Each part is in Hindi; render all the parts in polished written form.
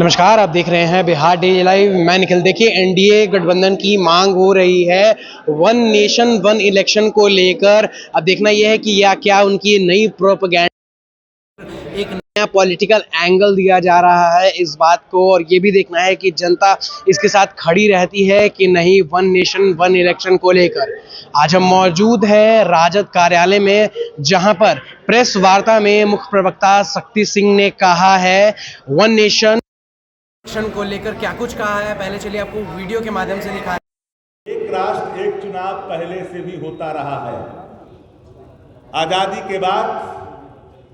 नमस्कार, आप देख रहे हैं बिहार डेली लाइव। मैं निखिल। देखिए, एनडीए गठबंधन की मांग हो रही है वन नेशन वन इलेक्शन को लेकर। अब देखना यह है कि क्या उनकी नई प्रोपेगेंडा, एक नया पॉलिटिकल एंगल दिया जा रहा है इस बात को, और ये भी देखना है कि जनता इसके साथ खड़ी रहती है कि नहीं वन नेशन वन इलेक्शन को लेकर। आज हम मौजूद हैं राजद कार्यालय में, जहां पर प्रेस वार्ता में मुख्य प्रवक्ता शक्ति सिंह ने कहा है वन नेशन इलेक्शन को लेकर क्या कुछ कहा है। पहले चलिए आपको वीडियो के माध्यम से दिखाएं। एक राष्ट्र एक चुनाव पहले से भी होता रहा है। आजादी के बाद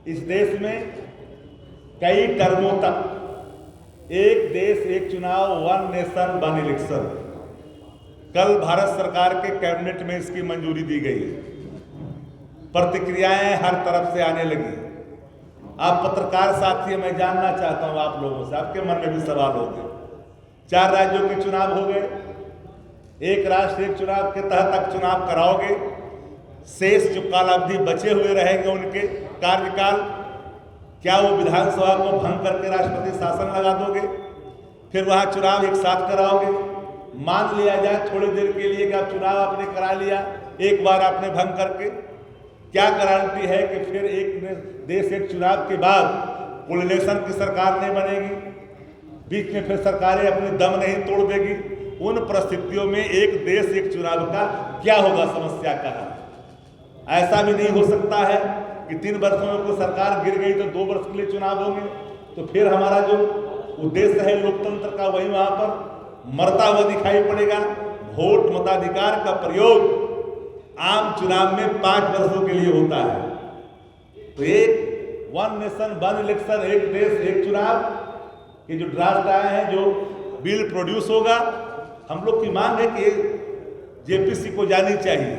इस देश में कई टर्मों तक एक देश एक चुनाव वन नेशन वन इलेक्शन, कल भारत सरकार के कैबिनेट में इसकी मंजूरी दी गई। प्रतिक्रियाएं हर तरफ से आने लगी। आप पत्रकार साथी, मैं जानना चाहता हूं आप लोगों से, आपके मन में भी सवाल होंगे। 4 राज्यों के चुनाव हो गए, एक राष्ट्र एक चुनाव के तहत तक चुनाव कराओगे, शेष जो काल अवधि बचे हुए रहेंगे उनके कार्यकाल, क्या वो विधानसभा को भंग करके राष्ट्रपति शासन लगा दोगे, फिर वहां चुनाव एक साथ कराओगे। मान लिया जाए थोड़ी देर के लिए कि आप चुनाव आपने करा लिया, एक बार आपने भंग करके, क्या गारंटी है कि फिर एक देश एक चुनाव के बाद कोलिशन की सरकार नहीं बनेगी, बीच में फिर सरकारें अपनी दम नहीं तोड़ देगी। उन परिस्थितियों में एक देश एक चुनाव का क्या होगा, समस्या का है। ऐसा भी नहीं हो सकता है कि 3 वर्षों में कोई सरकार गिर गई तो 2 वर्ष के लिए चुनाव होंगे, तो फिर हमारा जो उद्देश्य है लोकतंत्र का वही वहां पर मरता हुआ दिखाई पड़ेगा। वोट मताधिकार का प्रयोग आम चुनाव में 5 वर्षों के लिए होता है। तो एक वन नेशन वन इलेक्शन, एक देश एक चुनाव के जो ड्राफ्ट आए हैं, जो बिल प्रोड्यूस होगा, हम लोग की मांग है कि जेपीसी को जानी चाहिए,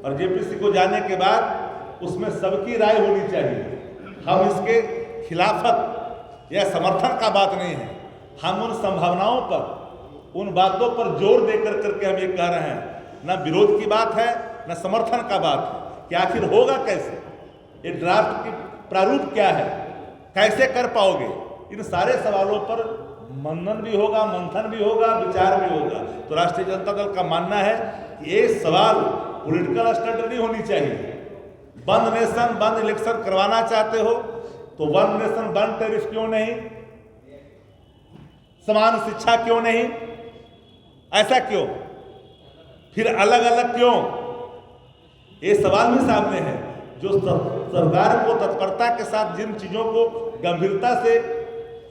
और जेपीसी को जाने के बाद उसमें सबकी राय होनी चाहिए। हम इसके खिलाफत या समर्थन का बात नहीं है, हम उन संभावनाओं पर, उन बातों पर जोर देकर करके हम ये कह रहे हैं, न विरोध की बात है न समर्थन का बात है कि आखिर होगा कैसे, ये ड्राफ्ट की प्रारूप क्या है, कैसे कर पाओगे। इन सारे सवालों पर मनन भी होगा, मंथन भी होगा, विचार भी होगा। तो राष्ट्रीय जनता दल का मानना है कि ये सवाल पॉलिटिकल स्टंट नहीं होनी चाहिए। वन नेशन वन इलेक्शन करवाना चाहते हो तो वन नेशन वन टेरिफ क्यों नहीं, समान शिक्षा क्यों नहीं, ऐसा क्यों, फिर अलग अलग क्यों, ये सवाल भी सामने है। जो सरकार को तत्परता के साथ जिन चीजों को गंभीरता से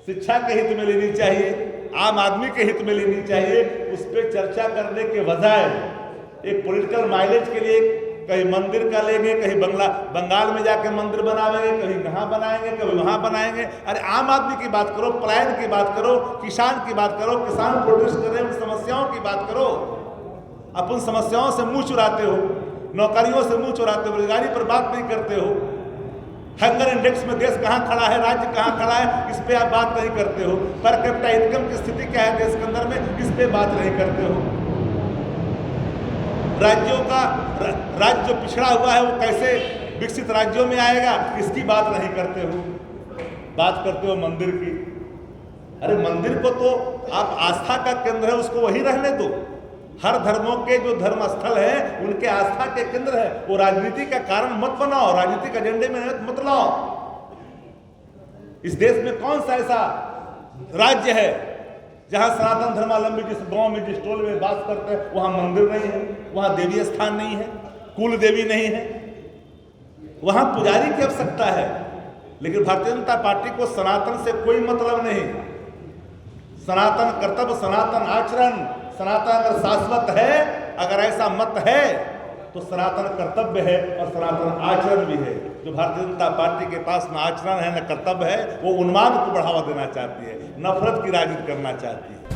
शिक्षा के हित में लेनी चाहिए, आम आदमी के हित में लेनी चाहिए, उस पर चर्चा करने के बजाय एक पॉलिटिकल माइलेज के लिए कहीं मंदिर का लेंगे, कहीं बंगाल में जाके मंदिर बनाएंगे, कहीं यहाँ बनाएंगे, कभी वहाँ बनाएंगे। अरे आम आदमी की बात करो, पलायन की बात करो, किसान की बात करो, किसान प्रोटेस्ट कर रहे हैं, उन समस्याओं की बात करो। अपन समस्याओं से मुंह चुराते हो, नौकरियों से मुंह चुराते हो, रोजगारी पर बात नहीं करते हो। हंगर इंडेक्स में देश कहाँ खड़ा है, राज्य कहाँ खड़ा है, इस पे आप बात नहीं करते हो। पर कैपिटा इनकम की स्थिति क्या है देश के अंदर में, इस पे बात नहीं करते हो। राज्यों का राज्य जो पिछड़ा हुआ है वो कैसे विकसित राज्यों में आएगा, इसकी बात नहीं करते हो। बात करते हो मंदिर की। अरे मंदिर को तो आप आस्था का केंद्र है, उसको वही रहने दो। हर धर्मों के जो धर्म स्थल है उनके आस्था के केंद्र है, वो राजनीति का कारण मत बनाओ, राजनीतिक एजेंडे में मत लाओ। इस देश में कौन सा ऐसा राज्य है जहां सनातन धर्मावलंबी जिस गांव में, जिस टोल में बात करते हैं, वहां मंदिर नहीं है, वहां देवी स्थान नहीं है, कुल देवी नहीं है, वहां पुजारी की आवश्यकता है। लेकिन भारतीय जनता पार्टी को सनातन से कोई मतलब नहीं। सनातन कर्तव्य, सनातन आचरण, सनातन अगर शाश्वत है, अगर ऐसा मत है तो सनातन कर्तव्य है और सनातन आचरण भी है। जो भारतीय जनता पार्टी के पास न आचरण है न कर्तव्य है, वो उन्माद को बढ़ावा देना चाहती है, नफरत की राजनीति करना चाहती है।